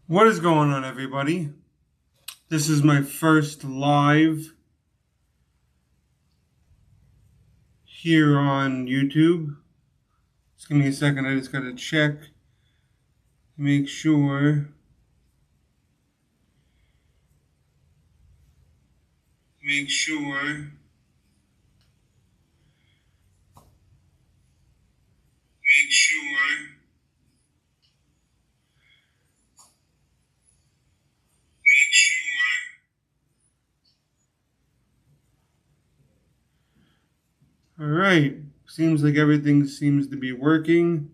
What is going on, everybody? This is my first live here on YouTube. Just give me a second. I just got to check to make sure. Make sure. Make sure. Make sure. All right. Seems like everything seems to be working.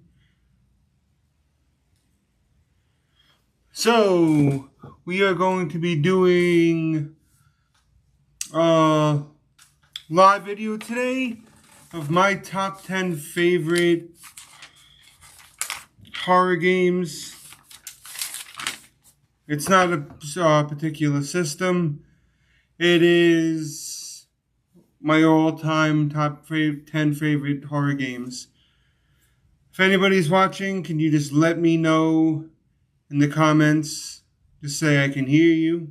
So, we are going to be doing a live video today of my top 10 favorite horror games. It's not a particular system. It is my all-time top 10 favorite horror games. If anybody's watching, can you just let me know in the comments? Just say I can hear you.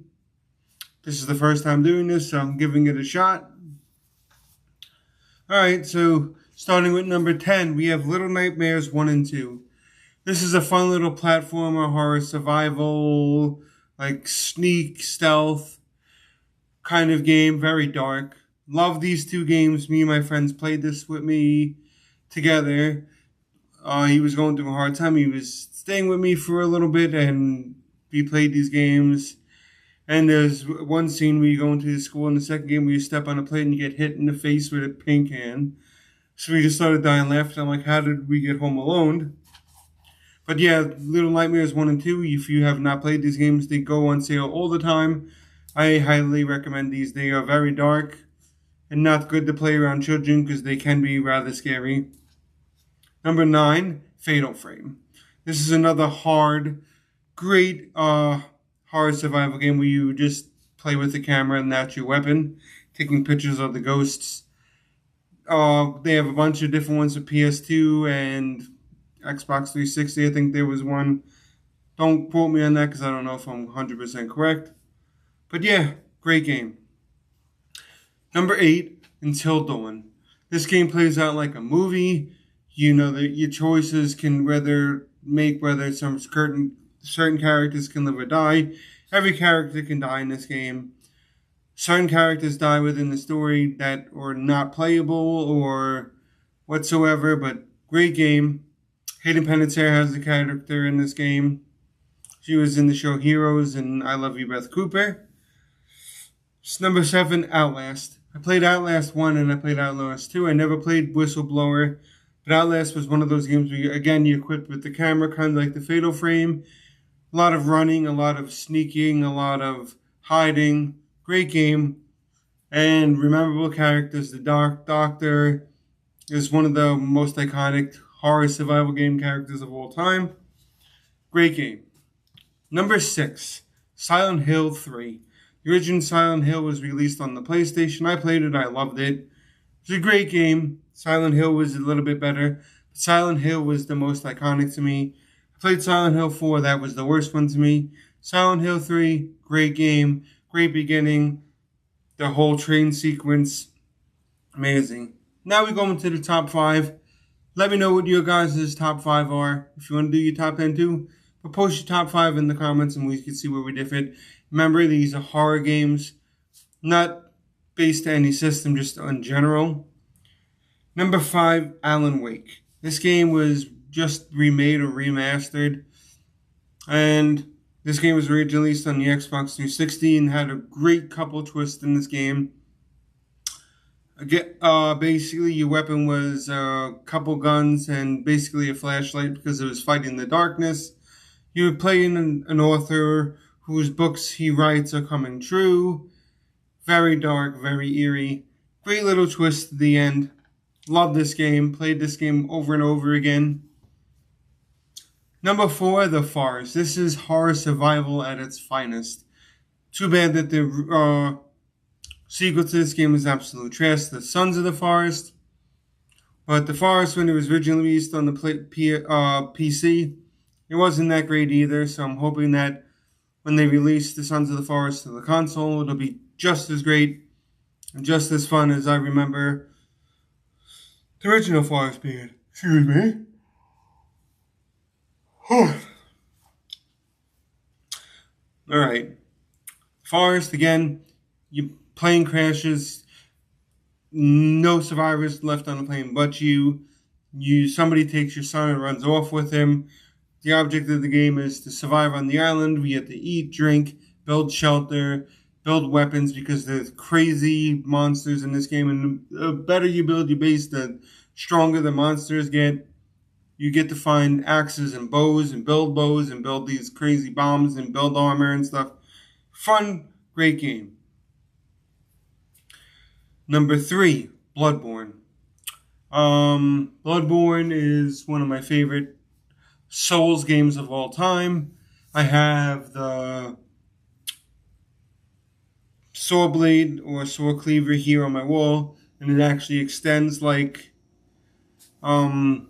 This is the first time doing this, so I'm giving it a shot. Alright, so starting with number 10, we have Little Nightmares 1 and 2. This is a fun little platformer, horror survival, like sneak, stealth kind of game, very dark. Love these two games. Me and my friends played this with me together. He was going through a hard time. He was staying with me for a little bit, and we played these games. And there's one scene where you go into the school, in the second game where you step on a plate and you get hit in the face with a paint can. So we just started dying laughing. I'm like, how did we get home alone? But yeah, Little Nightmares 1 and 2, if you have not played these games, they go on sale all the time. I highly recommend these. They are very dark and not good to play around children because they can be rather scary. Number 9, Fatal Frame. This is another great horror survival game where you just play with the camera and that's your weapon, taking pictures of the ghosts. They have a bunch of different ones for PS2 and Xbox 360. I think there was one. Don't quote me on that because I don't know if I'm 100% correct. But yeah, great game. Number 8, Until Dawn. This game plays out like a movie. You know that your choices can whether some certain characters can live or die. Every character can die in this game. Certain characters die within the story that are not playable or whatsoever, but great game. Hayden Panettiere has a character in this game. She was in the show Heroes and I Love You, Beth Cooper. Number 7, Outlast. I played Outlast 1 and I played Outlast 2. I never played Whistleblower, but Outlast was one of those games where, you're equipped with the camera, kind of like the Fatal Frame. A lot of running, a lot of sneaking, a lot of hiding. Great game. And memorable characters. The Dark Doctor is one of the most iconic horror survival game characters of all time. Great game. Number 6, Silent Hill 3. The original Silent Hill was released on the PlayStation. I played it. I loved it. It's a great game. Silent Hill was a little bit better. Silent Hill was the most iconic to me. I played Silent Hill 4. That was the worst one to me. Silent Hill 3, great game. Great beginning. The whole train sequence, amazing. Now we go into the top 5. Let me know what your guys' top 5 are. If you want to do your top 10 too, but post your top 5 in the comments and we can see where we differ. Remember, these are horror games, not based on any system, just in general. Number 5, Alan Wake. This game was just remade or remastered. And this game was originally released on the Xbox 360 and had a great couple twists in this game. Basically, your weapon was a couple guns and basically a flashlight because it was fighting the darkness. You were playing an author whose books he writes are coming true. Very dark, very eerie. Great little twist at the end. Love this game. Played this game over and over again. Number 4, The Forest. This is horror survival at its finest. Too bad that the sequel to this game is absolute trash. The Sons of the Forest. But The Forest, when it was originally released on the PC, it wasn't that great either. So I'm hoping that when they release the Sons of the Forest to the console. It'll be just as great and just as fun as I remember the original Forest being. Excuse me. Alright. Forest, again, your plane crashes, no survivors left on the plane but you. Somebody takes your son and runs off with him. The object of the game is to survive on the island. We have to eat, drink, build shelter, build weapons, because there's crazy monsters in this game, and the better you build your base, the stronger the monsters get. You get to find axes and bows and build these crazy bombs and build armor and stuff. Fun, great game. Number 3, Bloodborne. Bloodborne is one of my favorite Souls games of all time. I have the saw blade or saw cleaver here on my wall, and it actually extends like the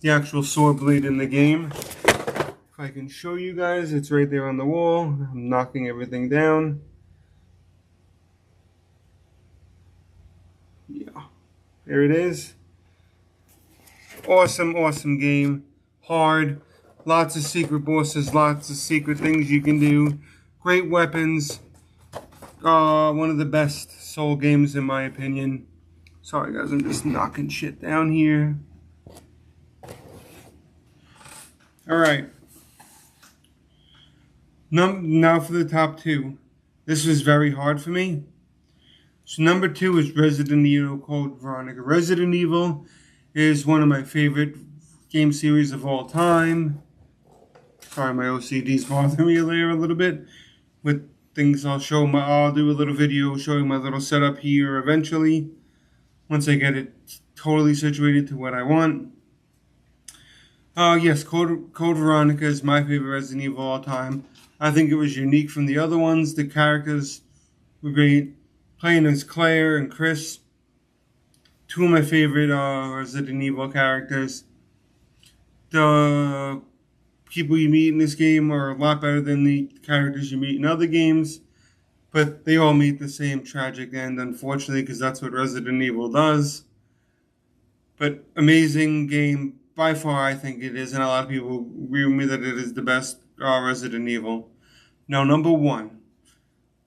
actual sword blade in the game. If I can show you guys, it's right there on the wall. I'm knocking everything down. Yeah, there it is. Awesome, awesome game. Hard. Lots of secret bosses, lots of secret things you can do. Great weapons. One of the best Soul games in my opinion. Sorry guys, I'm just knocking shit down here. Alright. Now for the top 2. This was very hard for me. So number 2 is Resident Evil Code Veronica. Resident Evil is one of my favorite game series of all time. Sorry, my OCD's bothering me there a little bit with things. I'll do a little video showing my little setup here eventually, once I get it totally situated to what I want. Yes, Code Veronica is my favorite Resident Evil of all time. I think it was unique from the other ones. The characters were great. Playing as Claire and Chris, 2 of my favorite Resident Evil characters. The people you meet in this game are a lot better than the characters you meet in other games, but they all meet the same tragic end, unfortunately, because that's what Resident Evil does. But amazing game. By far, I think it is, and a lot of people agree with me that it is the best Resident Evil. Now, number 1,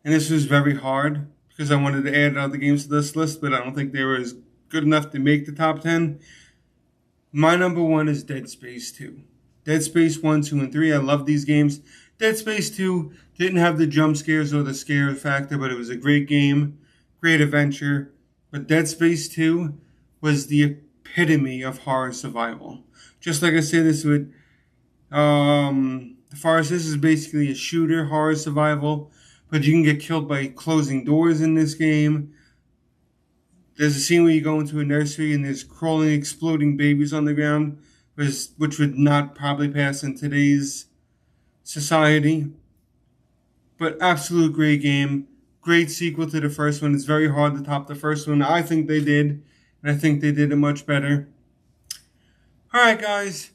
and this was very hard, because I wanted to add other games to this list, but I don't think they were as good enough to make the top 10. My number 1 is Dead Space 2. Dead Space 1, 2, and 3. I love these games. Dead Space 2 didn't have the jump scares or the scare factor, but it was a great game, great adventure. But Dead Space 2 was the epitome of horror survival. Just like I said this with The Forest, this is basically a shooter horror survival, but you can get killed by closing doors in this game. There's a scene where you go into a nursery and there's crawling, exploding babies on the ground, which would not probably pass in today's society. But absolute great game. Great sequel to the first one. It's very hard to top the first one. I think they did. And I think they did it much better. Alright guys.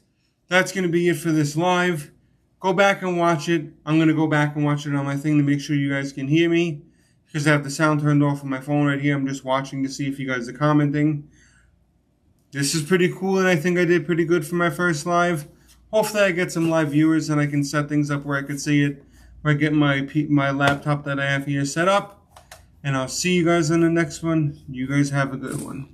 That's going to be it for this live. Go back and watch it. I'm going to go back and watch it on my thing to make sure you guys can hear me, because I have the sound turned off on my phone right here. I'm just watching to see if you guys are commenting. This is pretty cool, and I think I did pretty good for my first live. Hopefully I get some live viewers and I can set things up where I can see it, where I get my laptop that I have here set up. And I'll see you guys in the next one. You guys have a good one.